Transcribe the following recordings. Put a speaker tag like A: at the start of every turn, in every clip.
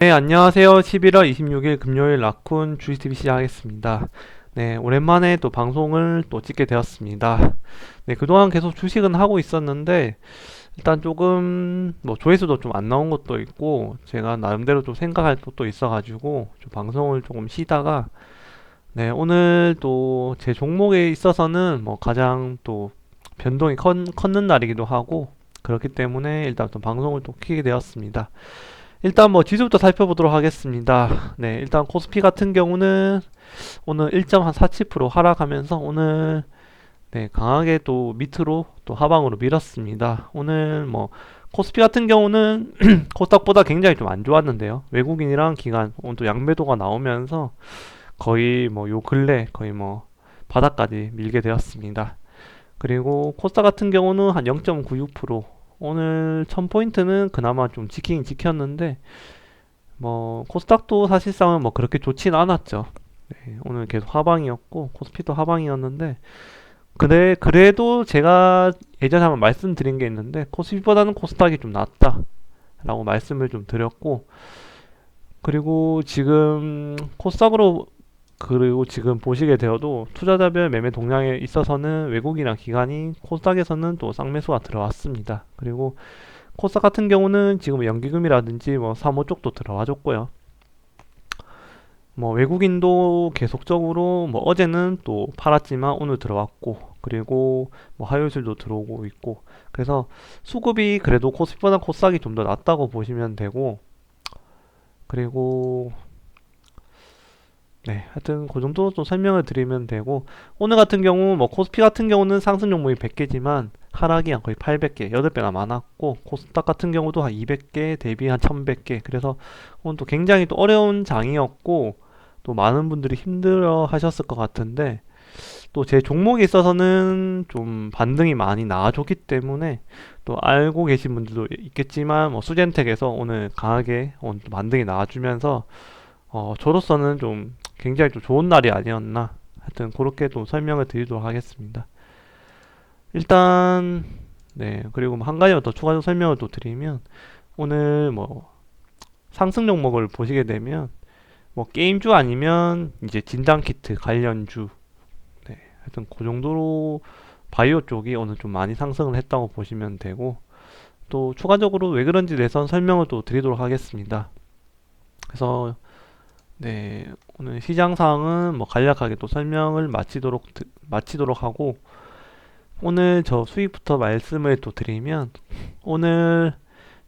A: 네, 안녕하세요. 11월 26일 금요일 라쿤 주식TV 시작하겠습니다. 네, 오랜만에 또 방송을 또 찍게 되었습니다. 네, 그동안 계속 주식은 하고 있었는데, 일단 조금, 조회수도 좀 안 나온 것도 있고, 제가 나름대로 좀 생각할 것도 있어가지고, 좀 방송을 조금 쉬다가, 네, 오늘 또 제 종목에 있어서는 가장 또 변동이 컸는 날이기도 하고, 그렇기 때문에 일단 또 방송을 또 키게 되었습니다. 일단 지수부터 살펴보도록 하겠습니다. 네, 일단 코스피 같은 경우는 오늘 1.47% 하락하면서 오늘 네, 강하게 또 밑으로 또 하방으로 밀었습니다. 오늘 코스피 같은 경우는 코스닥보다 굉장히 좀 안 좋았는데요. 외국인이랑 기관 오늘 또 양매도가 나오면서 거의 요 근래 거의 바닥까지 밀게 되었습니다. 그리고 코스닥 같은 경우는 한 0.96% 오늘 1000포인트는 그나마 좀 지키긴 지켰는데 코스닥도 사실상은 그렇게 좋진 않았죠. 네, 오늘 계속 하방이었고 코스피도 하방이었는데 그래도 제가 예전에 한번 말씀드린 게 있는데 코스피보다는 코스닥이 좀 낫다 라고 말씀을 좀 드렸고, 그리고 지금 코스닥으로 그리고 지금 보시게 되어도 투자자별 매매 동향에 있어서는 외국이랑 기관이 코스닥에서는 또 쌍매수가 들어왔습니다. 그리고 코스닥 같은 경우는 지금 연기금이라든지 사모 쪽도 들어와 줬고요. 외국인도 계속적으로 어제는 또 팔았지만 오늘 들어왔고, 그리고 하요실도 들어오고 있고, 그래서 수급이 그래도 코스피보다 코스닥이 좀 더 낫다고 보시면 되고, 그리고 네, 하여튼 그 정도 좀 설명을 드리면 되고, 오늘 같은 경우 코스피 같은 경우는 상승 종목이 100개지만 하락이 한 거의 800개, 8배나 많았고, 코스닥 같은 경우도 한 200개 대비 한 1100개. 그래서 오늘 또 굉장히 또 어려운 장이었고, 또 많은 분들이 힘들어 하셨을 것 같은데, 또 제 종목에 있어서는 좀 반등이 많이 나와줬기 때문에 또 알고 계신 분들도 있겠지만 수젠텍에서 오늘 강하게 오늘 또 반등이 나와주면서 저로서는 좀 굉장히 좀 좋은 날이 아니었나. 하여튼 그렇게 또 설명을 드리도록 하겠습니다. 일단 네, 그리고 한 가지만 더 추가적 설명을 또 드리면, 오늘 상승 종목을 보시게 되면 게임주 아니면 이제 진단키트 관련주, 네, 하여튼 그 정도로 바이오 쪽이 오늘 좀 많이 상승을 했다고 보시면 되고, 또 추가적으로 왜 그런지 대해서 설명을 또 드리도록 하겠습니다. 그래서 네, 오늘 시장 상황은 간략하게 또 설명을 마치도록 하고, 오늘 저 수익부터 말씀을 또 드리면, 오늘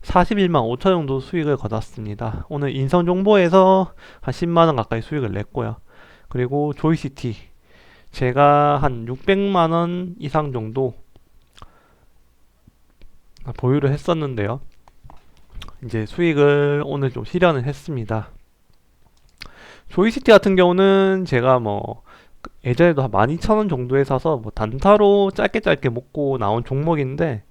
A: 41만 5천 정도 수익을 거뒀습니다. 오늘 인성정보에서 한 10만 원 가까이 수익을 냈고요. 그리고 조이시티 제가 한 600만 원 이상 정도 보유를 했었는데요. 이제 수익을 오늘 좀 실현을 했습니다. 조이시티 같은 경우는 제가 예전에도 한 12,000원 정도에 사서 단타로 짧게 짧게 먹고 나온 종목인데,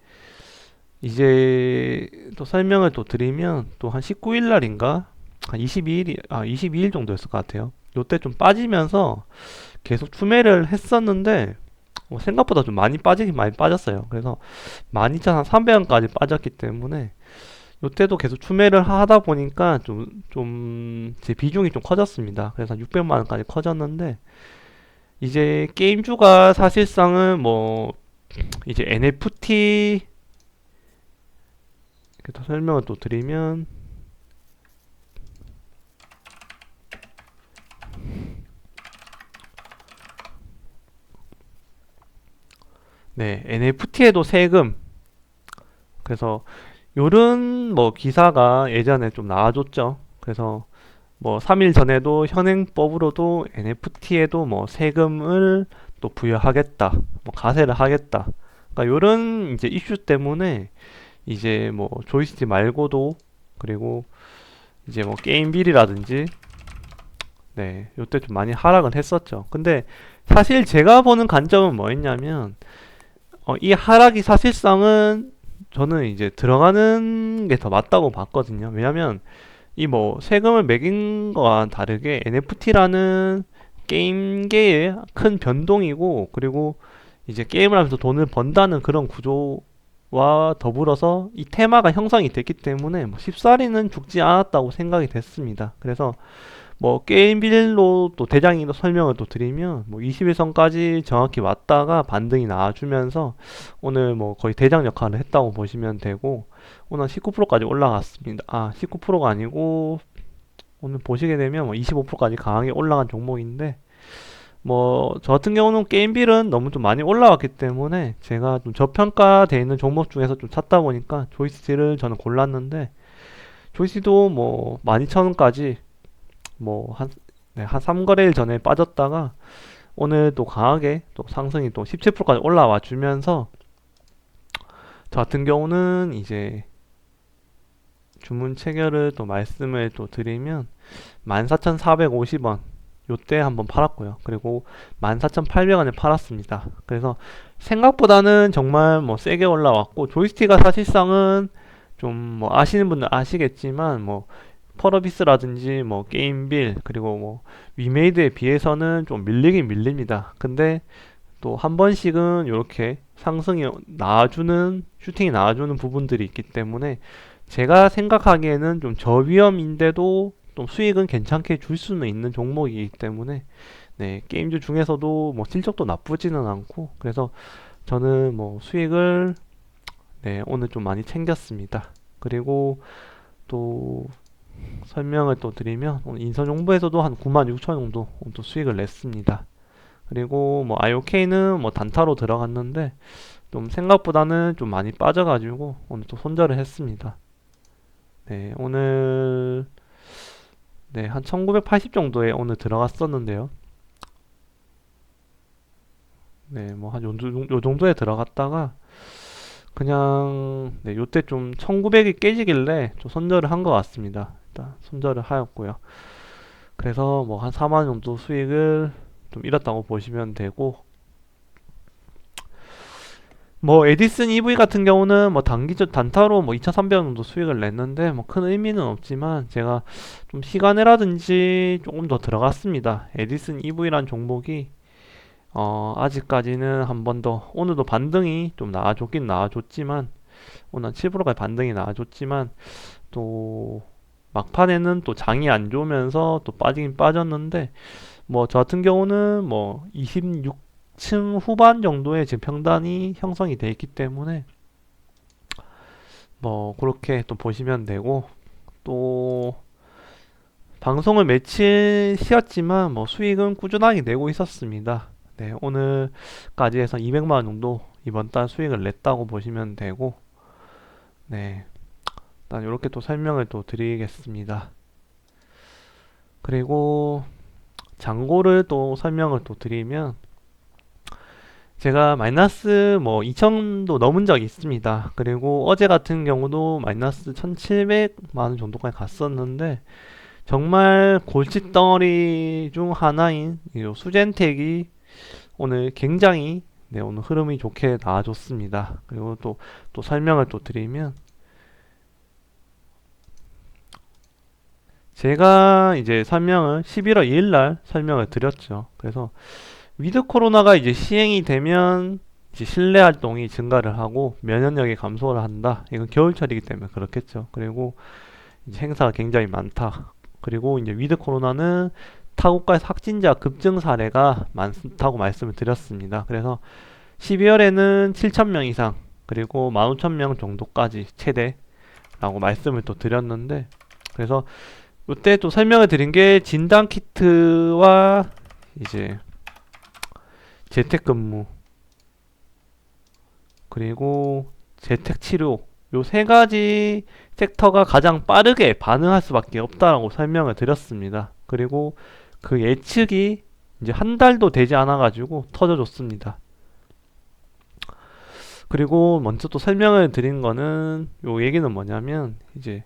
A: 이제 또 설명을 또 드리면 또 한 19일 날인가 한 22일 정도였을 것 같아요. 요때 좀 빠지면서 계속 추매를 했었는데 생각보다 좀 많이 빠지긴 많이 빠졌어요. 그래서 12,300원까지 빠졌기 때문에 요때도 계속 추매를 하다 보니까 좀 제 비중이 좀 커졌습니다. 그래서 600만 원까지 커졌는데, 이제 게임주가 사실상은 이제 NFT 더 설명을 또 드리면, 네, NFT에도 세금. 그래서 요런 기사가 예전에 좀 나와줬죠. 그래서 3일 전에도 현행법으로도 NFT에도 세금을 또 부여하겠다, 과세를 하겠다. 그러니까 요런 이제 이슈 때문에 이제 조이스티 말고도, 그리고 이제 게임 비리라든지, 네, 요때 좀 많이 하락은 했었죠. 근데 사실 제가 보는 관점은 뭐였냐면, 이 하락이 사실상은 저는 이제 들어가는 게 더 맞다고 봤거든요. 왜냐면 이 세금을 매긴 거와 다르게 NFT라는 게임계의 큰 변동이고, 그리고 이제 게임을 하면서 돈을 번다는 그런 구조 와 더불어서 이 테마가 형성이 됐기 때문에 뭐 쉽사리는 죽지 않았다고 생각이 됐습니다. 그래서 뭐 게임빌로 또 대장으로 설명을 또 드리면 뭐 21선까지 정확히 왔다가 반등이 나와주면서 오늘 뭐 거의 대장 역할을 했다고 보시면 되고 오늘 19%까지 올라갔습니다. 아 19%가 아니고 오늘 보시게 되면 뭐 25%까지 강하게 올라간 종목인데 뭐 저 같은 경우는 게임빌은 너무 좀 많이 올라왔기 때문에 제가 좀 저평가되어 있는 종목 중에서 좀 찾다 보니까 조이스티를 저는 골랐는데 조이스티도 뭐 12,000원까지 뭐 한 3거래일 전에 빠졌다가 오늘 또 강하게 또 상승이 또 17%까지 올라와 주면서 저 같은 경우는 이제 주문 체결을 또 말씀을 또 드리면 14,450원 요때 한번 팔았고요. 그리고 14,800원에 팔았습니다. 그래서 생각보다는 정말 뭐 세게 올라왔고 조이스틱가 사실상은 좀 뭐 아시는 분들 아시겠지만 뭐 펄어비스라든지 뭐 게임빌 그리고 뭐 위메이드에 비해서는 좀 밀리긴 밀립니다. 근데 또 한 번씩은 이렇게 상승이 나와주는 슈팅이 나와주는 부분들이 있기 때문에 제가 생각하기에는 좀 저위험인데도 또 수익은 괜찮게 줄 수는 있는 종목이기 때문에 네, 게임주 중에서도 뭐 실적도 나쁘지는 않고 그래서 저는 뭐 수익을 네, 오늘 좀 많이 챙겼습니다. 그리고 또 설명을 또 드리면 오늘 인선정보에서도 한 96,000 정도 또 수익을 냈습니다. 그리고 뭐 IOK는 뭐 단타로 들어갔는데 좀 생각보다는 좀 많이 빠져가지고 오늘 또 손절을 했습니다. 네, 오늘 네, 한 1980 정도에 오늘 들어갔었는데요. 네, 뭐 한 요 정도에 들어갔다가 그냥 네, 요때 좀 1900이 깨지길래 좀 손절을 한 것 같습니다. 일단 손절을 하였고요. 그래서 뭐 한 4만 원 정도 수익을 좀 잃었다고 보시면 되고 뭐 에디슨 EV 같은 경우는 뭐 단기적 단타로 뭐 2,300원 정도 수익을 냈는데 뭐 큰 의미는 없지만 제가 좀 시간에라든지 조금 더 들어갔습니다. 에디슨 EV란 종목이 아직까지는 한 번 더 오늘도 반등이 좀 나와줬긴 나와줬지만 오늘 7%까지 반등이 나와줬지만 또 막판에는 또 장이 안 좋으면서 또 빠지긴 빠졌는데 뭐 저 같은 경우는 뭐 26층 후반 정도의 지금 평단이 형성이 돼 있기 때문에 뭐 그렇게 또 보시면 되고 또 방송을 며칠 쉬었지만 뭐 수익은 꾸준하게 내고 있었습니다. 네, 오늘까지 해서 200만 원 정도 이번 달 수익을 냈다고 보시면 되고 네, 일단 이렇게 또 설명을 또 드리겠습니다. 그리고 잔고를 또 설명을 또 드리면 제가 마이너스 뭐 2000도 넘은 적이 있습니다. 그리고 어제 같은 경우도 마이너스 1700만원 정도까지 갔었는데 정말 골칫덩어리 중 하나인 이 수젠텍이 오늘 굉장히 네, 오늘 흐름이 좋게 나와줬습니다. 그리고 또 설명을 또 드리면 제가 이제 설명을 11월 2일 날 설명을 드렸죠. 그래서 위드 코로나가 이제 시행이 되면 이제 실내 활동이 증가를 하고 면역력이 감소를 한다. 이건 겨울철이기 때문에 그렇겠죠. 그리고 이제 행사가 굉장히 많다. 그리고 이제 위드 코로나는 타국가에서 확진자 급증 사례가 많다고 말씀을 드렸습니다. 그래서 12월에는 7,000명 이상 그리고 15,000명 정도까지 최대라고 말씀을 또 드렸는데 그래서 이때 또 설명을 드린 게 진단 키트와 이제 재택근무 그리고 재택치료 요 세 가지 섹터가 가장 빠르게 반응할 수밖에 없다라고 설명을 드렸습니다. 그리고 그 예측이 이제 한 달도 되지 않아 가지고 터져줬습니다. 그리고 먼저 또 설명을 드린 거는 요 얘기는 뭐냐면 이제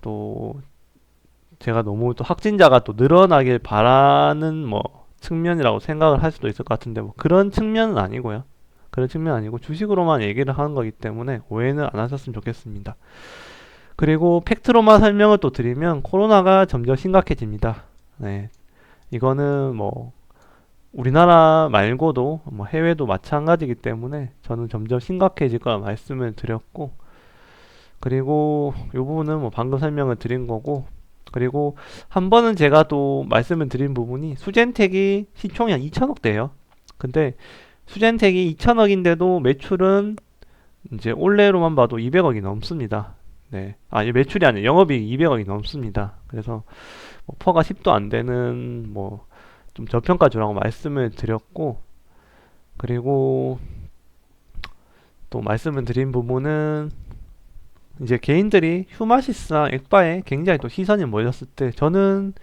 A: 또 제가 너무 또 확진자가 또 늘어나길 바라는 뭐 측면이라고 생각을 할 수도 있을 것 같은데 뭐 그런 측면은 아니고요. 그런 측면 아니고 주식으로만 얘기를 하는 거기 때문에 오해는 안 하셨으면 좋겠습니다. 그리고 팩트로만 설명을 또 드리면 코로나가 점점 심각해집니다. 네. 이거는 뭐 우리나라 말고도 뭐 해외도 마찬가지이기 때문에 저는 점점 심각해질 거라 말씀을 드렸고, 그리고 이 부분은 뭐 방금 설명을 드린 거고, 그리고 한 번은 제가 또 말씀을 드린 부분이 수젠텍이 시총이 한 2천억대예요. 근데 수젠텍이 2천억인데도 매출은 이제 올해로만 봐도 200억이 넘습니다. 네. 이 매출이 아니라 영업이익 200억이 넘습니다. 그래서 뭐 퍼가 10도 안 되는 뭐 좀 저평가주라고 말씀을 드렸고, 그리고 또 말씀을 드린 부분은 이제 개인들이 휴마시스나 엑바에 굉장히 또 시선이 몰렸을 때 저는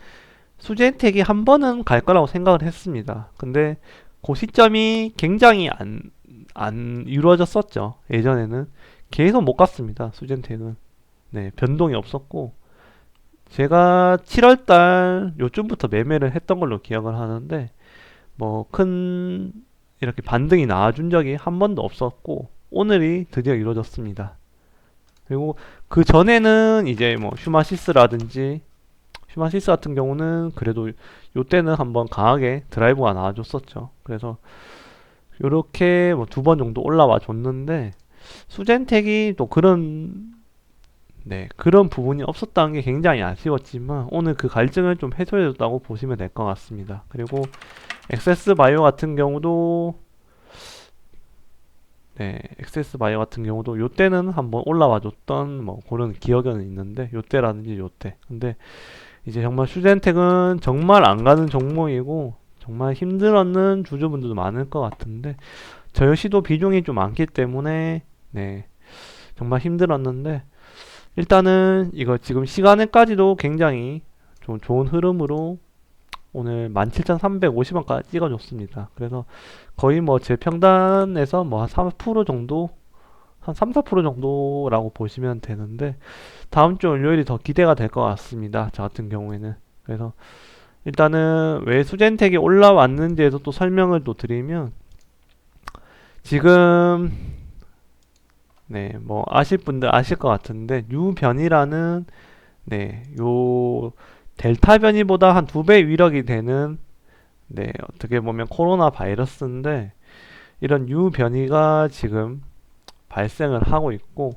A: 수젠텍이 한 번은 갈 거라고 생각을 했습니다. 근데 그 시점이 굉장히 안 이루어졌었죠. 예전에는 계속 못 갔습니다. 수젠텍은. 네, 변동이 없었고, 제가 7월달 요쯤부터 매매를 했던 걸로 기억을 하는데, 뭐 큰 이렇게 반등이 나와준 적이 한 번도 없었고, 오늘이 드디어 이루어졌습니다. 그리고 그 전에는 이제 뭐 슈마시스 같은 경우는 그래도 요때는 한번 강하게 드라이브가 나와줬었죠. 그래서 요렇게 뭐 두 번 정도 올라와 줬는데, 수젠텍이 또 그런 부분이 없었다는 게 굉장히 아쉬웠지만 오늘 그 갈증을 좀 해소해줬다고 보시면 될 것 같습니다. 그리고 엑세스 바이오 같은 경우도 엑세스 바이오 같은 경우도 요때는 한번 올라와 줬던 뭐 그런 기억은 있는데, 요때라든지 요때. 근데 이제 정말 수젠텍은 정말 안 가는 종목이고 정말 힘들었는 주주분들도 많을 것 같은데, 저 역시도 비중이 좀 많기 때문에 정말 힘들었는데, 일단은 이거 지금 시간에까지도 굉장히 좀 좋은 흐름으로 오늘 17,350원까지 찍어줬습니다. 그래서 거의 뭐 제 평단에서 뭐 한 3% 정도, 한 3, 4% 정도라고 보시면 되는데, 다음 주 월요일이 더 기대가 될 것 같습니다. 저 같은 경우에는. 그래서 일단은 왜 수젠텍이 올라왔는지에서 또 설명을 또 드리면, 지금 뭐 아실 분들 아실 것 같은데, 유변이라는 요 델타 변이보다 한 2배 위력이 되는 어떻게 보면 코로나 바이러스인데, 이런 유변이가 지금 발생을 하고 있고,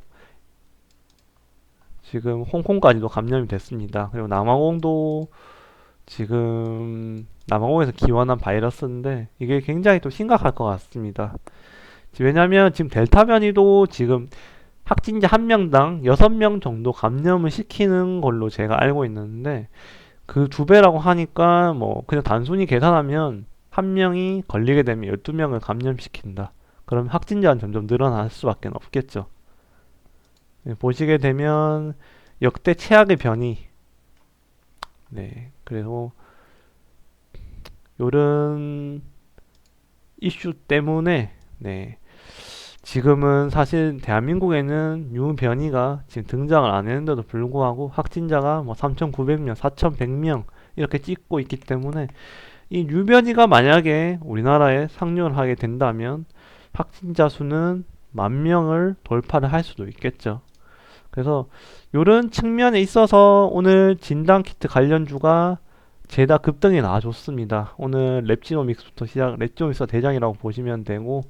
A: 지금 홍콩까지도 감염이 됐습니다. 그리고 남아공도 지금 남아공에서 기원한 바이러스인데 이게 굉장히 또 심각할 것 같습니다. 왜냐면 지금 델타 변이도 지금 확진자 한 명당 6명 정도 감염을 시키는 걸로 제가 알고 있는데, 그 2배라고 하니까 뭐 그냥 단순히 계산하면 한 명이 걸리게 되면 12명을 감염시킨다. 그럼 확진자는 점점 늘어날 수밖에 없겠죠. 보시게 되면 역대 최악의 변이. 그리고 요런 이슈 때문에 지금은 사실 대한민국에는 유변이가 지금 등장을 안 했는데도 불구하고 확진자가 뭐 3,900명, 4,100명 이렇게 찍고 있기 때문에, 이 유변이가 만약에 우리나라에 상륙을 하게 된다면 확진자 수는 10,000명을 돌파를 할 수도 있겠죠. 그래서 이런 측면에 있어서 오늘 진단키트 관련주가 죄다 급등이 나와줬습니다. 오늘 랩지노믹스가 대장이라고 보시면 되고,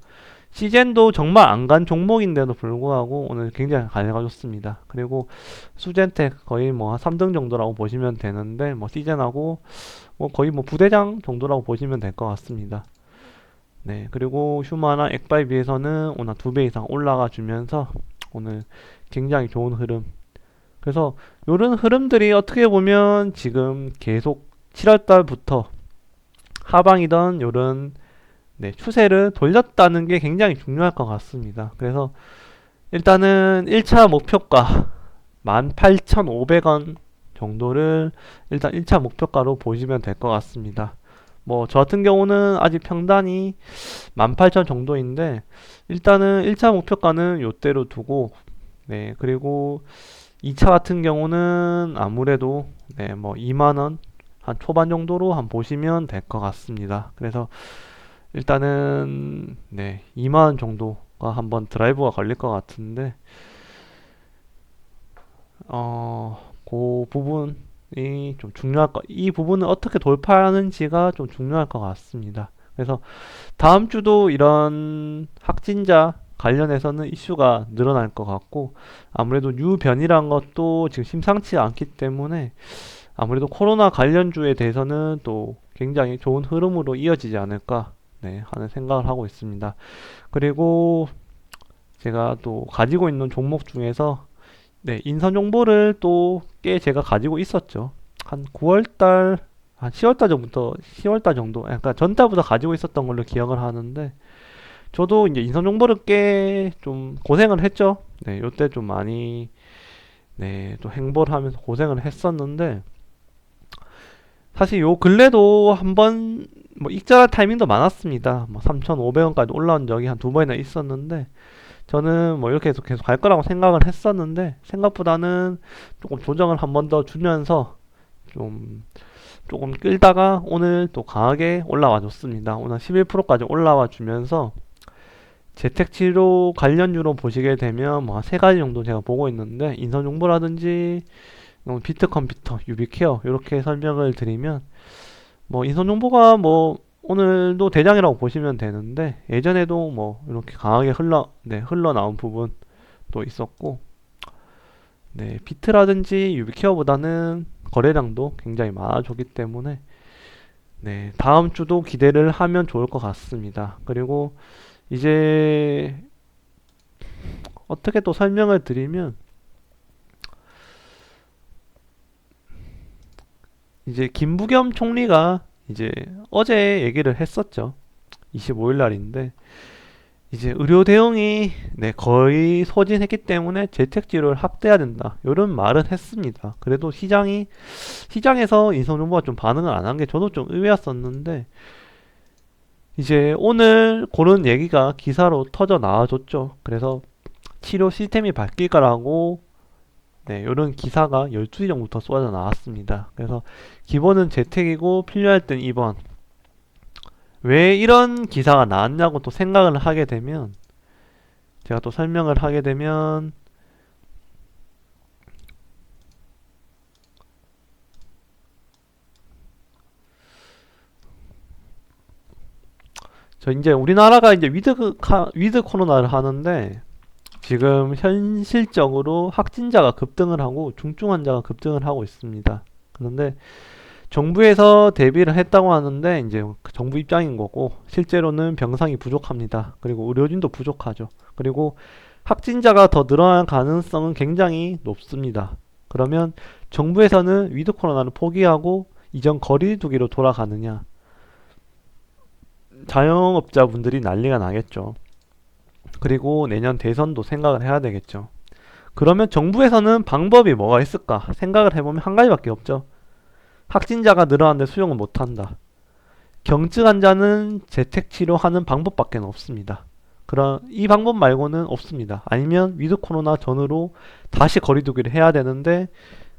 A: 시젠도 정말 안 간 종목인데도 불구하고 오늘 굉장히 가져가줬습니다. 그리고 수젠텍 거의 뭐 한 3등 정도라고 보시면 되는데, 뭐 시젠하고 뭐 거의 뭐 부대장 정도라고 보시면 될 것 같습니다. 그리고 휴마나 엑바에 비해서는 오늘 2배 이상 올라가 주면서 오늘 굉장히 좋은 흐름. 그래서 이런 흐름들이 어떻게 보면 지금 계속 7월달부터 하방이던 이런 추세를 돌렸다는 게 굉장히 중요할 것 같습니다. 그래서 일단은 1차 목표가 18,500원 정도를 일단 1차 목표가로 보시면 될 것 같습니다. 뭐 저 같은 경우는 아직 평단이 18,000 정도인데, 일단은 1차 목표가는 요대로 두고, 그리고 2차 같은 경우는 아무래도 뭐 2만원 한 초반 정도로 한 보시면 될 것 같습니다. 그래서 일단은 2만원 정도가 한번 드라이브가 걸릴 것 같은데, 그 부분이 좀 이 부분을 어떻게 돌파하는지가 좀 중요할 것 같습니다. 그래서 다음 주도 이런 확진자 관련해서는 이슈가 늘어날 것 같고, 아무래도 유변이란 것도 지금 심상치 않기 때문에 아무래도 코로나 관련주에 대해서는 또 굉장히 좋은 흐름으로 이어지지 않을까, 네, 하는 생각을 하고 있습니다. 그리고 제가 또 가지고 있는 종목 중에서, 네, 인선 정보를 또 꽤 제가 가지고 있었죠. 한 9월달, 한 10월달 전부터, 10월달 정도, 약간 전달부터 가지고 있었던 걸로 기억을 하는데, 저도 이제 인선 정보를 꽤 좀 고생을 했죠. 네, 요때 좀 많이, 네, 또 행보를 하면서 고생을 했었는데, 사실 요 근래도 한번 뭐 익절할 타이밍도 많았습니다. 뭐 3,500원까지 올라온 적이 한 두 번이나 있었는데, 저는 뭐 이렇게 해서 계속 갈 거라고 생각을 했었는데, 생각보다는 조금 조정을 한 번 더 주면서 좀 조금 끌다가 오늘 또 강하게 올라와 줬습니다. 오늘 11%까지 올라와 주면서 재택치료 관련주로 보시게 되면 뭐 세 가지 정도 제가 보고 있는데, 인선정보라든지 비트컴퓨터, 유비케어 이렇게 설명을 드리면, 뭐 인선정보가 뭐 오늘도 대장이라고 보시면 되는데, 예전에도 뭐 이렇게 강하게 흘러나온 부분도 있었고, 네, 비트라든지 유비케어보다는 거래량도 굉장히 많아졌기 때문에, 네, 다음 주도 기대를 하면 좋을 것 같습니다. 그리고 이제 어떻게 또 설명을 드리면, 이제 김부겸 총리가 이제 어제 얘기를 했었죠. 25일 날인데, 이제 의료 대응이, 네, 거의 소진했기 때문에 재택치료를 확대해야 된다, 이런 말은 했습니다. 그래도 시장에서 인선정보가 좀 반응을 안 한 게 저도 좀 의외였었는데, 이제 오늘 그런 얘기가 기사로 터져 나와줬죠. 그래서 치료 시스템이 바뀔 거라고, 네, 이런 기사가 12시 전부터 쏟아져 나왔습니다. 그래서 기본은 재택이고 필요할 땐 입원. 왜 이런 기사가 나왔냐고 또 생각을 하게 되면, 제가 또 설명을 하게 되면, 저 이제 우리나라가 이제 위드 코로나를 하는데, 지금 현실적으로 확진자가 급등을 하고 중증 환자가 급등을 하고 있습니다. 그런데 정부에서 대비를 했다고 하는데, 이제 정부 입장인 거고, 실제로는 병상이 부족합니다. 그리고 의료진도 부족하죠. 그리고 확진자가 더 늘어날 가능성은 굉장히 높습니다. 그러면 정부에서는 위드 코로나를 포기하고 이전 거리두기로 돌아가느냐, 자영업자분들이 난리가 나겠죠. 그리고 내년 대선도 생각을 해야 되겠죠. 그러면 정부에서는 방법이 뭐가 있을까 생각을 해보면 한 가지밖에 없죠. 확진자가 늘어났는데 수용을 못한다. 경증 환자는 재택 치료하는 방법밖에 없습니다. 그런 이 방법 말고는 없습니다. 아니면 위드 코로나 전으로 다시 거리두기를 해야 되는데,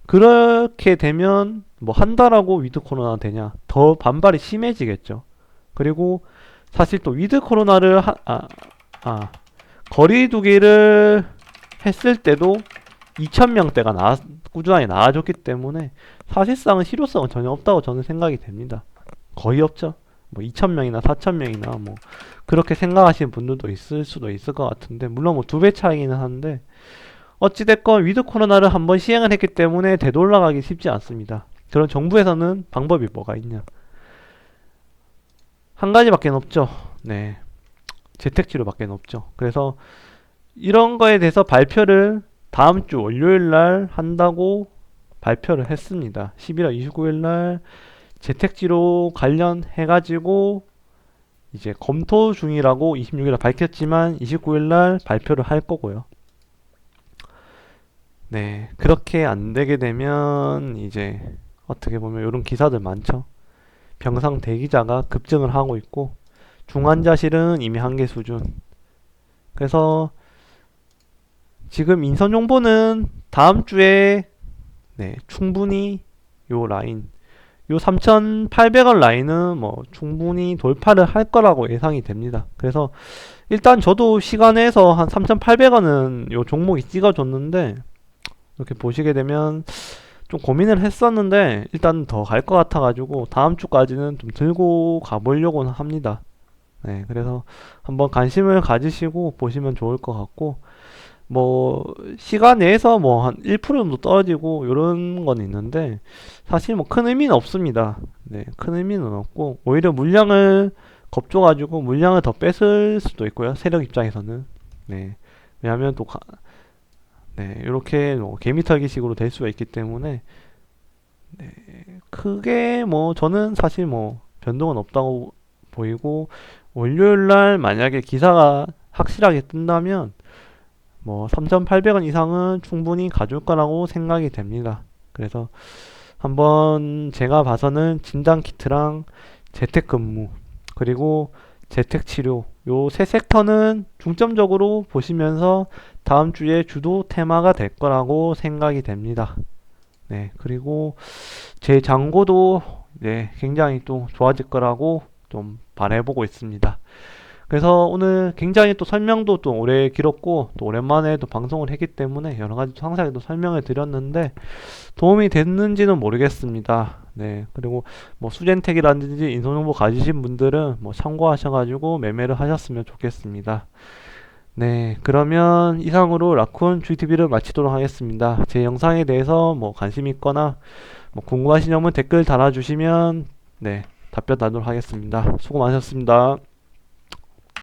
A: 그렇게 되면 뭐 한다라고 위드 코로나 되냐, 더 반발이 심해지겠죠. 그리고 사실 또 위드 코로나를 거리두기를 했을 때도 2,000명대가 꾸준하게 나와줬기 때문에 사실상은 실효성은 전혀 없다고 저는 생각이 됩니다. 거의 없죠. 뭐 2,000명이나 4,000명이나 뭐 그렇게 생각하시는 분들도 있을 수도 있을 것 같은데, 물론 뭐 두 배 차이기는 한데, 어찌됐건 위드 코로나를 한번 시행을 했기 때문에 되돌아가기 쉽지 않습니다. 그런 정부에서는 방법이 뭐가 있냐? 한 가지밖에 없죠. 네, 재택치료밖에 없죠. 그래서 이런 거에 대해서 발표를 다음 주 월요일 날 한다고 발표를 했습니다. 11월 29일 날 재택치료 관련해가지고 이제 검토 중이라고 26일에 밝혔지만 29일 날 발표를 할 거고요. 네, 그렇게 안 되게 되면 이제 어떻게 보면 이런 기사들 많죠. 병상 대기자가 급증을 하고 있고 중환자실은 이미 한계 수준. 그래서 지금 인선 정보는 다음 주에, 네, 충분히 요 라인, 요 3,800원 라인은 뭐 충분히 돌파를 할 거라고 예상이 됩니다. 그래서 일단 저도 시간에서 한 3,800원은 요 종목이 찍어줬는데, 이렇게 보시게 되면 좀 고민을 했었는데 일단 더 갈 것 같아가지고 다음 주까지는 좀 들고 가보려고는 합니다. 네, 그래서 한번 관심을 가지시고 보시면 좋을 것 같고, 뭐, 시간 내에서 뭐 한 1% 정도 떨어지고, 요런 건 있는데, 사실 뭐 큰 의미는 없습니다. 네, 큰 의미는 없고, 오히려 물량을 겁줘가지고 물량을 더 뺏을 수도 있고요. 세력 입장에서는. 네. 왜냐하면 또, 네, 이렇게 뭐 개미 털기식으로 될 수가 있기 때문에, 크게 뭐 저는 사실 뭐 변동은 없다고 보이고 월요일 날 만약에 기사가 확실하게 뜬다면 뭐 3,800원 이상은 충분히 가줄 거라고 생각이 됩니다. 그래서 한번 제가 봐서는 진단 키트랑 재택근무 그리고 재택치료 요 세 섹터는 중점적으로 보시면서 다음 주에 주도 테마가 될 거라고 생각이 됩니다. 네, 그리고 제 잔고도 네, 굉장히 또 좋아질 거라고 좀 바라보고 있습니다. 그래서 오늘 굉장히 또 설명도 또 오래 길었고 또 오랜만에 또 방송을 했기 때문에 여러 가지 상세하게 또 설명을 드렸는데 도움이 됐는지는 모르겠습니다. 네, 그리고 뭐 수젠텍이라든지 인성정보 가지신 분들은 뭐 참고하셔가지고 매매를 하셨으면 좋겠습니다. 네, 그러면 이상으로 라쿤 GTV를 마치도록 하겠습니다. 제 영상에 대해서 뭐 관심 있거나 뭐 궁금하신 점은 댓글 달아주시면 네, 답변 나누도록 하겠습니다. 수고 많으셨습니다.